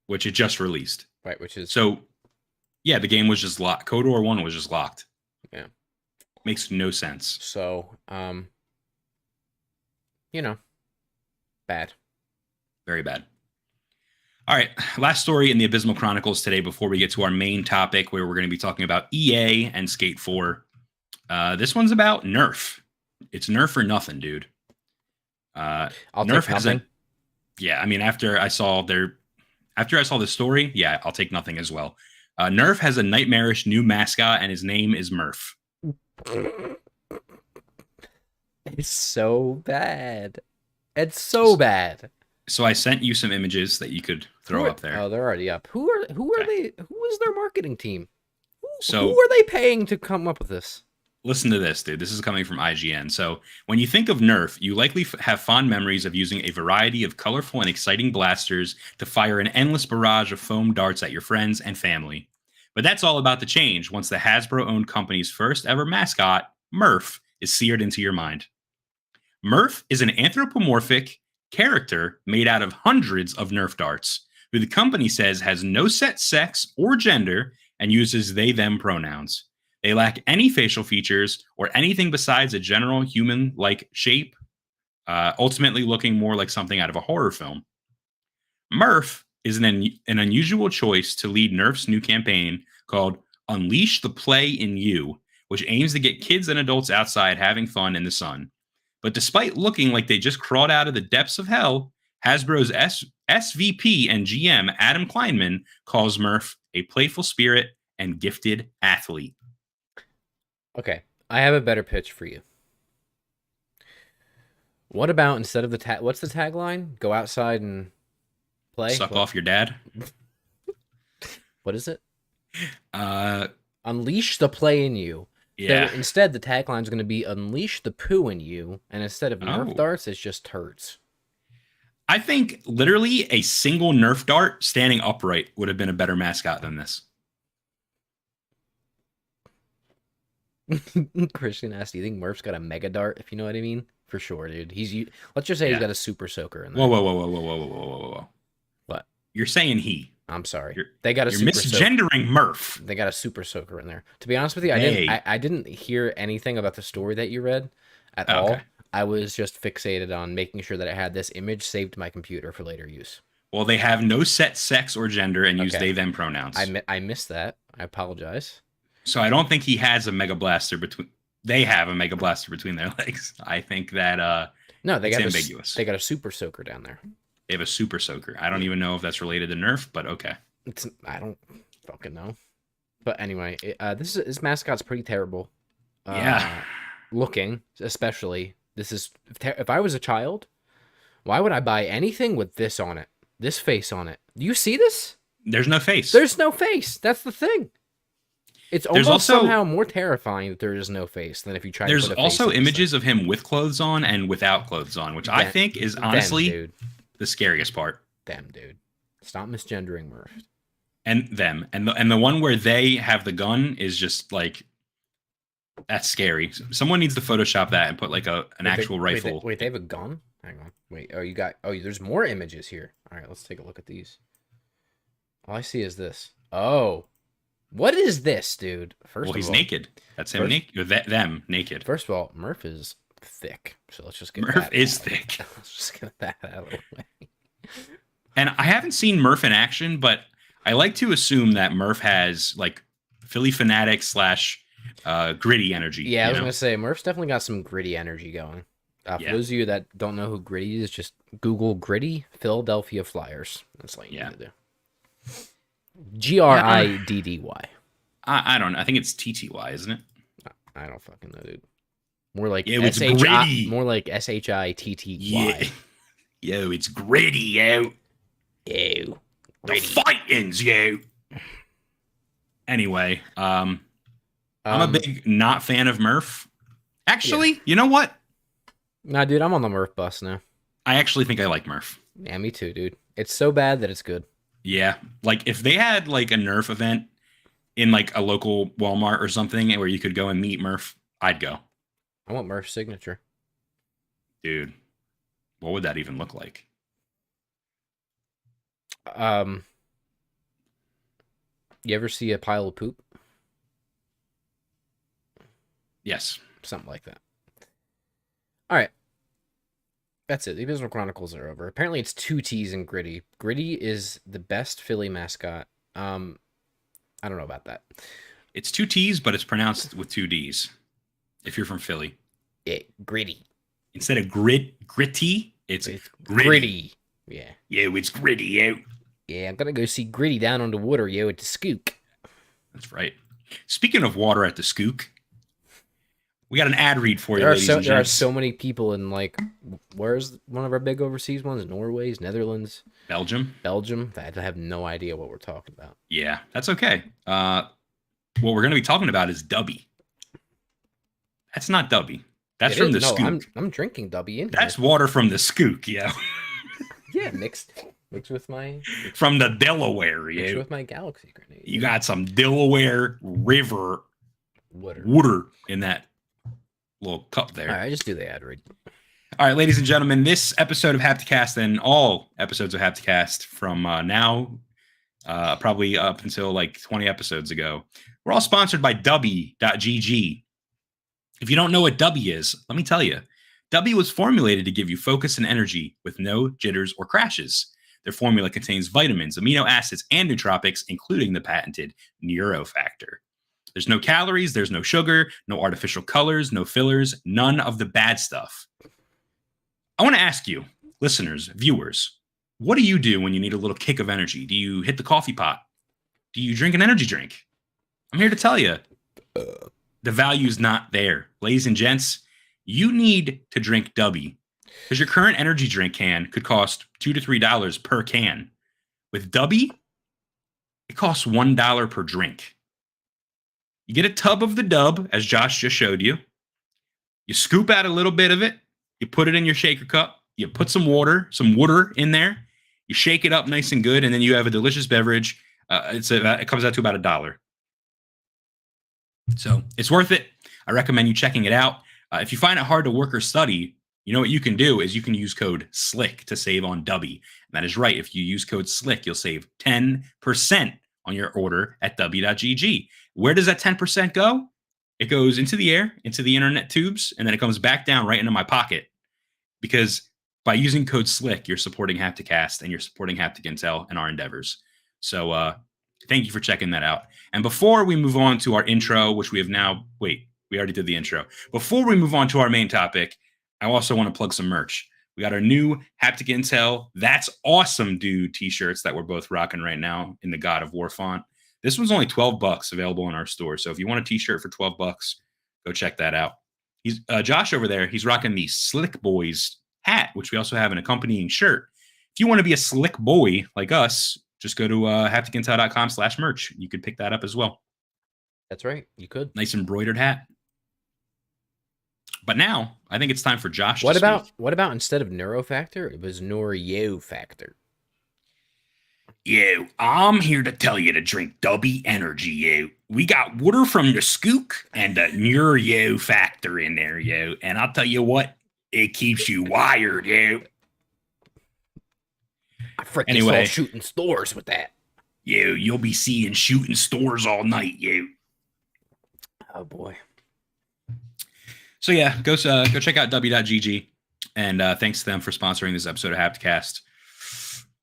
which it just released. Right, which is... So, yeah, the game was just locked. KOTOR 1 was just locked. Yeah. Makes no sense. So, bad. Very bad. All right, last story in the Abysmal Chronicles today before we get to our main topic where we're going to be talking about EA and Skate 4. This one's about Nerf. It's Nerf or nothing, dude. I'll Nerf take has nothing. I mean, after I saw the story, yeah, I'll take nothing as well. Nerf has a nightmarish new mascot, and his name is Murph. It's so bad. It's so bad. So I sent you some images that you could throw up there. Oh, they're already up. Who are Okay. they? Who is their marketing team? So- who are they paying to come up with this? Listen to this, dude. This is coming from IGN. So when you think of Nerf, you likely have fond memories of using a variety of colorful and exciting blasters to fire an endless barrage of foam darts at your friends and family. But that's all about to change once the Hasbro-owned company's first ever mascot, Murph, is seared into your mind. Murph is an anthropomorphic character made out of hundreds of Nerf darts, who the company says has no set sex or gender and uses they-them pronouns. They lack any facial features or anything besides a general human-like shape, ultimately looking more like something out of a horror film. Murph is an unusual choice to lead Nerf's new campaign called Unleash the Play in You, which aims to get kids and adults outside having fun in the sun. But despite looking like they just crawled out of the depths of hell, Hasbro's SVP and GM Adam Kleinman calls Murph a playful spirit and gifted athlete. Okay, I have a better pitch for you. What about instead of the what's the tagline? Go outside and play. Suck off your dad. What is it? Uh, Unleash the play in you. yeah. So instead, the tagline is going to be "Unleash the poo in you," and instead of Nerf Oh. darts, it's just turds. I think literally a single Nerf dart standing upright would have been a better mascot than this. Christian asked, "Do you think Murph's got a mega dart? If you know what I mean, for sure, dude. Let's just say he's Yeah. got a super soaker in there. Whoa, whoa, whoa, whoa, whoa, whoa, whoa, whoa, whoa, whoa. What? You're saying he. I'm sorry. You're- They got a You're super soaker. misgendering Murph. They got a super soaker in there. To be honest with you, Hey. I didn't hear anything about the story that you read at Oh, all. okay. I was just fixated on making sure that I had this image saved to my computer for later use. Well, they have no set sex or gender and use Okay. they them pronouns. I missed that. I apologize. So I don't think he has a mega blaster between. They have a mega blaster between their legs. I think that No, they It's got ambiguous. They got a super soaker down there. they have a super soaker. I don't even know if that's related to Nerf, but okay. I don't fucking know. But anyway, this mascot's pretty terrible. Yeah. Looking, especially. This is if I was a child, why would I buy anything with this on it? this face on it. Do you see this? There's no face. There's no face. That's the thing. It's There's almost also- somehow more terrifying that there is no face than if you try to There's put a face also on this images of him with clothes on and without clothes on, which I Them- think is thing. honestly Dude. the scariest part. Them, dude. Stop misgendering Murph. And them. And the one where they have the gun is just like, that's scary. Someone needs to Photoshop that and put like an actual rifle. Wait, they have a gun? Hang on. Wait, there's more images here. All right, let's take a look at these. All I see is this. Oh. What is this, dude? Well, he's naked. That's him First- naked. Or them naked. First of all, Murph is thick. So let's just get Murph that is out. thick. Let's just get that out of the way. And I haven't seen Murph in action, but I like to assume that Murph has like Philly fanatic / gritty energy. Yeah, I you was know? gonna say Murph's definitely got some gritty energy going. For Yeah. those of you that don't know who Gritty is, just Google Gritty Philadelphia Flyers. That's all you need to do. GRIDDY. I don't know. I think it's TTY, isn't it? I don't fucking know, dude. More like Yeah, it's SHI. gritty. More like SHITTY. Yo, it's gritty, yo. Ew. The fighting's, yo. Anyway, I'm a big not fan of Murph. Actually, you know what? Nah, dude, I'm on the Murph bus now. I actually think I like Murph. Yeah, me too, dude. It's so bad that it's good. Yeah, like if they had like a Nerf event in like a local Walmart or something where you could go and meet Murph, I'd go. I want Murph's signature. Dude, what would that even look like? You ever see a pile of poop? Yes. Something like that. All right. That's it. The Abysmal Chronicles are over. Apparently it's 2 T's in Gritty. Gritty is the best Philly mascot. I don't know about that. It's 2 T's, but it's pronounced with 2 D's. If you're from Philly. Yeah, Gritty. Instead of gritty, it's gritty. Gritty. Yeah. Yo, it's gritty, yo. Yeah, I'm gonna go see Gritty down on the water, yo, at the Skook. That's right. Speaking of water at the Skook, we got an ad read for you, ladies and There are gents. so many people in, like, where's one of our big overseas ones? Norway, Netherlands, Belgium. that I have no idea what we're talking about. Yeah, that's okay. What we're going to be talking about is Dubby. That's not Dubby. That's from the Skook. I'm drinking Dubby in That's here. water from the Skook, yeah. Yeah, mixed with my From the Delaware, mixed yeah. with my Galaxy grenade. You got some Delaware River water. water in that little cup there. All right, I just do the ad read. All right, ladies and gentlemen, this episode of Hapticast and all episodes of Hapticast from now, probably up until like 20 episodes ago, we're all sponsored by Dubby.gg. If you don't know what Dubby is, let me tell you. Dubby was formulated to give you focus and energy with no jitters or crashes. Their formula contains vitamins, amino acids, and nootropics, including the patented Neurofactor. There's no calories, there's no sugar, no artificial colors, no fillers, none of the bad stuff. I want to ask you, listeners, viewers, what do you do when you need a little kick of energy? Do you hit the coffee pot? Do you drink an energy drink? I'm here to tell you, the value's not there. Ladies and gents, you need to drink Dubby because your current energy drink can could cost $2 to $3 per can. With Dubby, it costs $1 per drink. You get a tub of the dub, as Josh just showed you. You scoop out a little bit of it. You put it in your shaker cup. You put some water in there. You shake it up nice and good, and then you have a delicious beverage. It comes out to about $1. So it's worth it. I recommend you checking it out. If you find it hard to work or study, you know what you can do is you can use code SLICK to save on Dubby. And that is right. If you use code SLICK, you'll save 10% on your order at Dubby.gg. Where does that 10% go? It goes into the air, into the internet tubes, and then it comes back down right into my pocket. Because by using code SLICK, you're supporting Hapticast and you're supporting Haptic Intel and our endeavors. So thank you for checking that out. And before we move on to our intro, which we have now, we already did the intro. Before we move on to our main topic, I also want to plug some merch. We got our new Haptic Intel That's Awesome Dude t-shirts that we're both rocking right now in the God of War font. This one's only $12 available in our store. So if you want a t-shirt for $12, go check that out. He's Josh over there. He's rocking the Slick Boys hat, which we also have an accompanying shirt. If you want to be a slick boy like us, just go to hapticintel.com/merch. You could pick that up as well. That's right. You could. Nice embroidered hat. But now I think it's time for Josh. What to speak. about instead of Neurofactor, it was Factor? Yo, I'm here to tell you to drink Dubby Energy, yo. We got water from the Skook and the Neuro Factor in there, yo. And I'll tell you what, it keeps you wired, yo. I freaking Anyway. saw shooting stores with that. Yo, you'll be seeing shooting stores all night, yo. Oh boy. So yeah, go check out w.gg, and thanks to them for sponsoring this episode of Hapticast.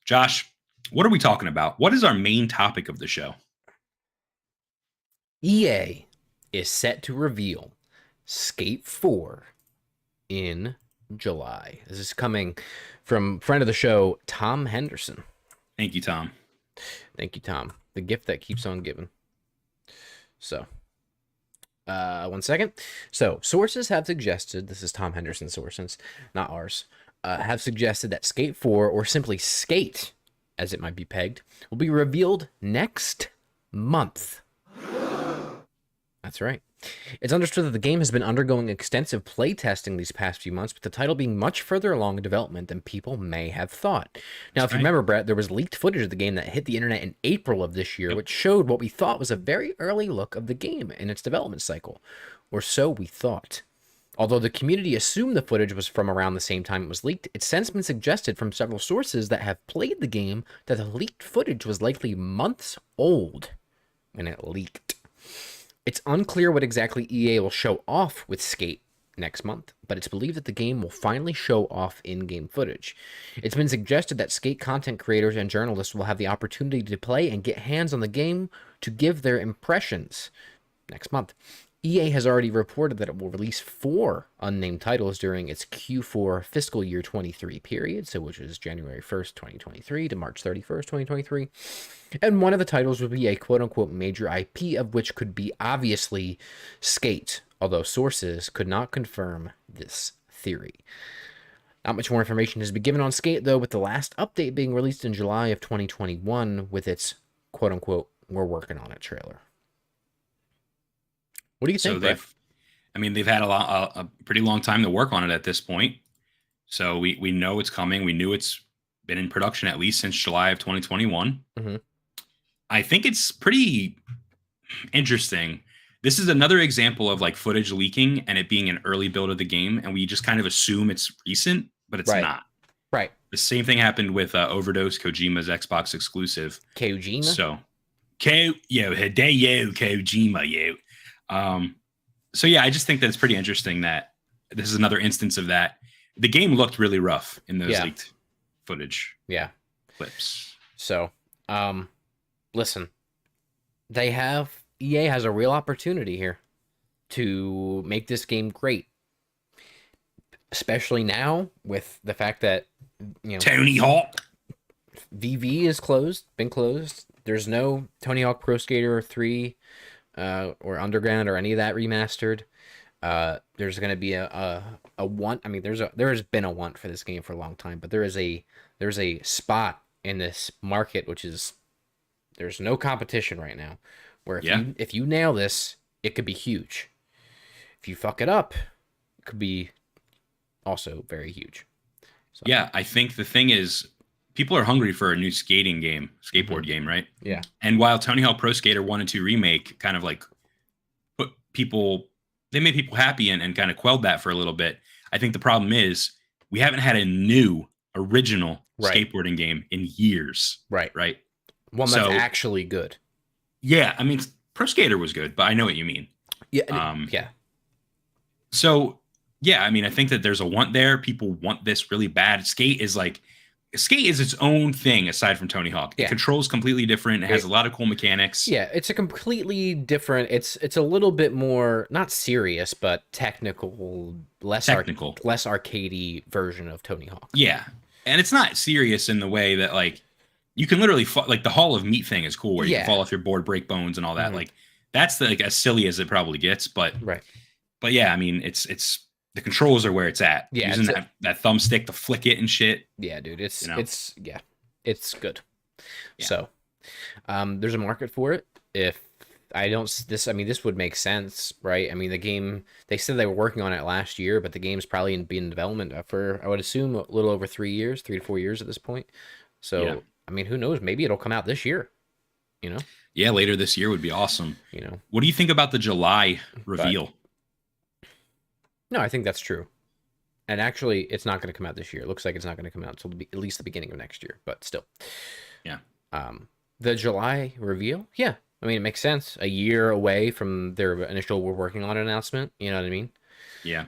Josh, what are we talking about? What is our main topic of the show? EA is set to reveal Skate 4 in July. This is coming from friend of the show, Tom Henderson. Thank you, Tom. Thank you, Tom. The gift that keeps on giving. So, 1 second. So, sources have suggested, this is Tom Henderson's sources, not ours, have suggested that Skate 4, or simply Skate, as it might be pegged, will be revealed next month. That's right. It's understood that the game has been undergoing extensive playtesting these past few months, with the title being much further along in development than people may have thought. Now, if you remember, Brett, there was leaked footage of the game that hit the internet in April of this year, which showed what we thought was a very early look of the game in its development cycle. Or so we thought. Although the community assumed the footage was from around the same time it was leaked, it's since been suggested from several sources that have played the game that the leaked footage was likely months old when it leaked. It's unclear what exactly EA will show off with Skate next month, but it's believed that the game will finally show off in-game footage. It's been suggested that Skate content creators and journalists will have the opportunity to play and get hands on the game to give their impressions next month. EA has already reported that it will release 4 unnamed titles during its Q4 fiscal year 23 period, so which is January 1st, 2023 to March 31st, 2023. And one of the titles will be a quote-unquote major IP, of which could be obviously Skate, although sources could not confirm this theory. Not much more information has been given on Skate, though, with the last update being released in July of 2021 with its quote-unquote we're working on it trailer. What do you think, Brett? They've had a pretty long time to work on it at this point. So we know it's coming. We knew it's been in production at least since July of 2021. Mm-hmm. I think it's pretty interesting. This is another example of like footage leaking and it being an early build of the game. And we just kind of assume it's recent, but it's not. Right. The same thing happened with Overdose, Kojima's Xbox exclusive. Kojima? So, Hideo Kojima, yo. So yeah, I just think that it's pretty interesting that this is another instance of that. The game looked really rough in those leaked footage. Yeah. Clips. So, listen, EA has a real opportunity here to make this game great. Especially now with the fact that, Tony Hawk VV is been closed. There's no Tony Hawk Pro Skater 3 or Underground or any of that remastered. There's going to be a want. I mean, there has been a want for this game for a long time, but there's a spot in this market which is there's no competition right now. Where if you nail this, it could be huge. If you fuck it up, it could be also very huge. So. Yeah, I think the thing is, people are hungry for a new skateboard game, right? Yeah. And while Tony Hawk Pro Skater 1 and 2 remake kind of like made people happy and kind of quelled that for a little bit. I think the problem is we haven't had a new original skateboarding game in years. Right. One that's actually good. Yeah. I mean, Pro Skater was good, but I know what you mean. Yeah. So yeah, I mean, I think that there's a want there. People want this really bad. Skate is its own thing aside from Tony Hawk. It controls completely different. It has a lot of cool mechanics. Yeah, it's a completely different. It's a little bit more not serious, but technical, less arcadey version of Tony Hawk. Yeah, and it's not serious in the way that like you can literally like the Hall of Meat thing is cool where you can fall off your board, break bones, and all that. Mm-hmm. Like that's as silly as it probably gets. But yeah, I mean, it's the controls are where it's at. Yeah, Using that thumbstick to flick it and shit. Yeah, dude, it's You know? it's good. Yeah. So, there's a market for it. If I don't this, I mean, this would make sense, right? I mean, the game, they said they were working on it last year, but the game's probably been in development for, I would assume, a little over 3 years, 3 to 4 years at this point. So, Yeah. I mean, who knows? Maybe it'll come out this year. You know? Yeah, later this year would be awesome. You know? What do you think about the July reveal? No, I think that's true. And actually, it's not going to come out this year. It looks like it's not going to come out until at least the beginning of next year, but still. Yeah. The July reveal? Yeah. I mean, it makes sense. A year away from their initial "we're working on" announcement. You know what I mean? Yeah.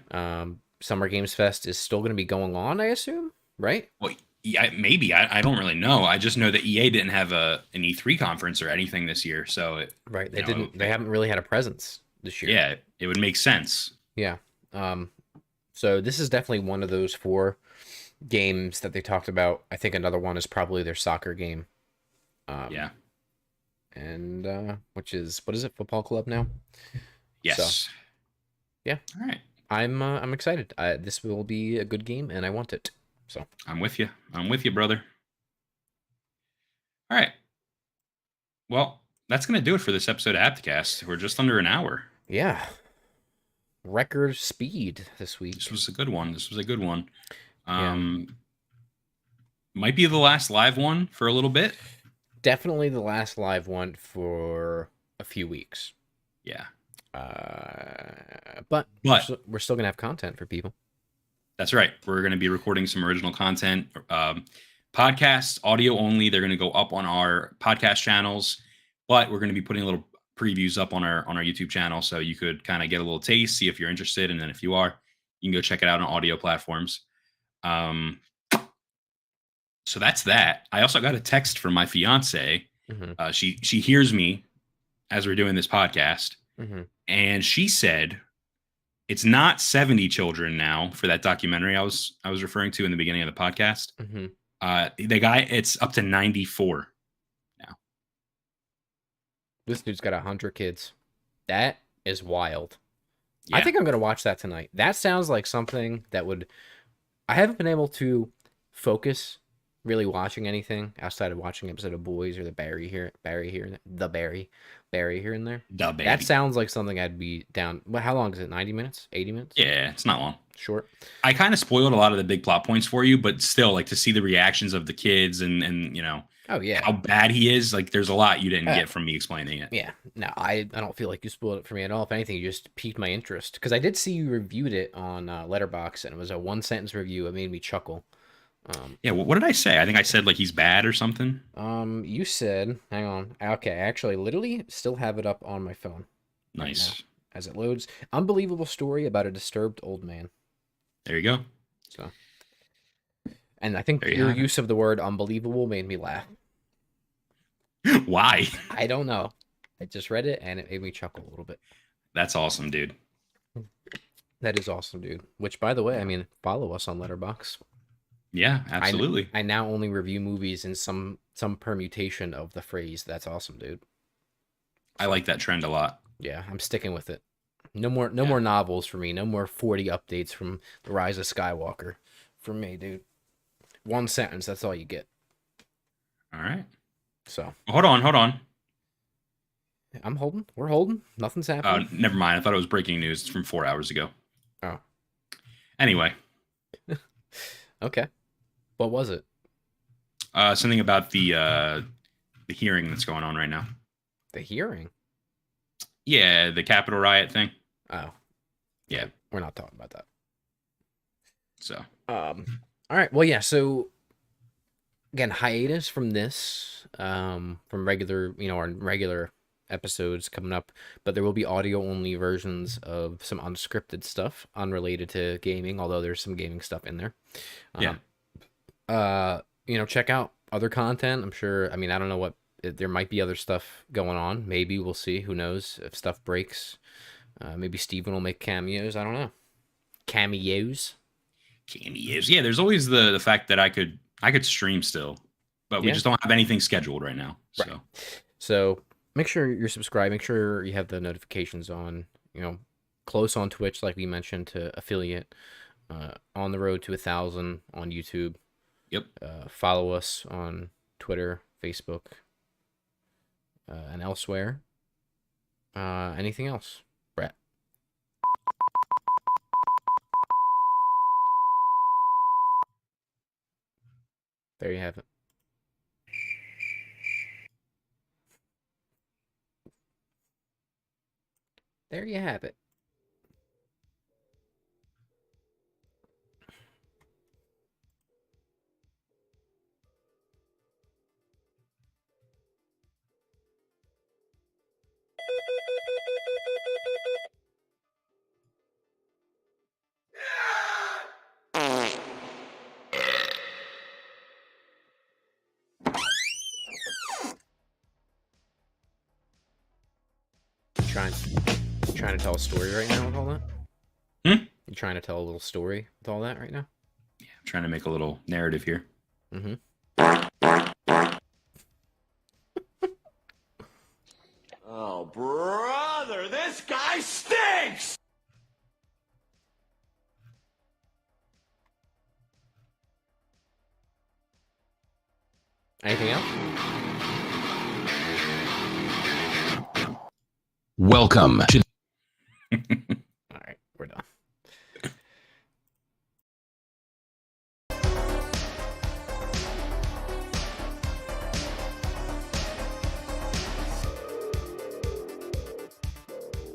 Summer Games Fest is still going to be going on, I assume, right? Well, yeah, maybe. I don't really know. I just know that EA didn't have an E3 conference or anything this year, so right. They didn't. They haven't really had a presence this year. Yeah, it would make sense. Yeah. So this is definitely one of those 4 games that they talked about. I think another one is probably their soccer game. Yeah. And which is, what is it? Football Club now? Yes. So, yeah. All right. I'm excited. This will be a good game, and I want it. So I'm with you. I'm with you, brother. All right. Well, that's gonna do it for this episode of Hapticast. We're just under an hour. yeah, record speed this week. This was a good one. Yeah. Might be the last live one for a little bit. Definitely the last live one for a few weeks. Yeah. But we're still gonna have content for people. That's right. We're going to be recording some original content, podcasts, audio only. They're going to go up on our podcast channels, but we're going to be putting little previews up on our YouTube channel, so you could kind of get a little taste, see if you're interested, and then if you are, you can go check it out on audio platforms. So that's that. I also got a text from my fiance. Mm-hmm. She hears me as we're doing this podcast, Mm-hmm. and she said it's not 70 children now for that documentary I was referring to in the beginning of the podcast. Mm-hmm. The guy, it's up to 94 now. This dude's got 100 kids. That is wild. Yeah. I think I'm gonna watch that tonight. That sounds like something that would. I haven't been able to focus really watching anything outside of watching an episode of Boys or the Barry here and there. Duh, baby. That sounds like something I'd be down. Well, how long is it? 90 minutes? 80 minutes? Yeah, it's not long. Short. I kind of spoiled a lot of the big plot points for you, but still, like, to see the reactions of the kids and you know, Oh yeah. how bad he is. Like, there's a lot you didn't get from me explaining it. Yeah. No, I don't feel like you spoiled it for me at all. If anything, you just piqued my interest because I did see you reviewed it on Letterboxd, and it was a 1-sentence review. It made me chuckle. Yeah, what did I say? I think I said like he's bad or something. You said, hang on. Okay, I actually literally still have it up on my phone. Nice. Right now, as it loads. Unbelievable story about a disturbed old man. There you go. So, and I think your use of the word unbelievable made me laugh. Why? I don't know. I just read it and it made me chuckle a little bit. That's awesome, dude. That is awesome, dude. Which, by the way, I mean, follow us on Letterboxd. Yeah, absolutely. I now only review movies in some permutation of the phrase "that's awesome, dude." I like that trend a lot. Yeah, I'm sticking with it. No more novels for me. No more 40 updates from The Rise of Skywalker for me, dude. 1 sentence, that's all you get. All right. So hold on. I'm holding. We're holding. Nothing's happening. Never mind. I thought it was breaking news. It's from 4 hours ago. Oh. Anyway. Okay. What was it? Something about the hearing that's going on right now. The hearing? Yeah, the Capitol riot thing. Oh. Yeah. We're not talking about that. So. All right. Well, yeah. So, again, hiatus from this, from regular, our regular episodes coming up, but there will be audio only versions of some unscripted stuff unrelated to gaming, although there's some gaming stuff in there. Yeah. Check out other content. I'm sure. I mean, I don't know what there might be other stuff going on. Maybe we'll see. Who knows if stuff breaks? Maybe Steven will make cameos. I don't know. Cameos. Yeah, there's always the fact that I could stream still, but we just don't have anything scheduled right now. So, So make sure you're subscribed. Make sure you have the notifications on. close on Twitch, like we mentioned, to affiliate. On the road to 1,000 on YouTube. Yep. Follow us on Twitter, Facebook, and elsewhere. Anything else, Brett? There you have it. There you have it. Trying to tell a story right now with all that? You trying to tell a little story with all that right now? Yeah, I'm trying to make a little narrative here. Mm-hmm. Oh, brother, this guy stinks! Anything else? Welcome to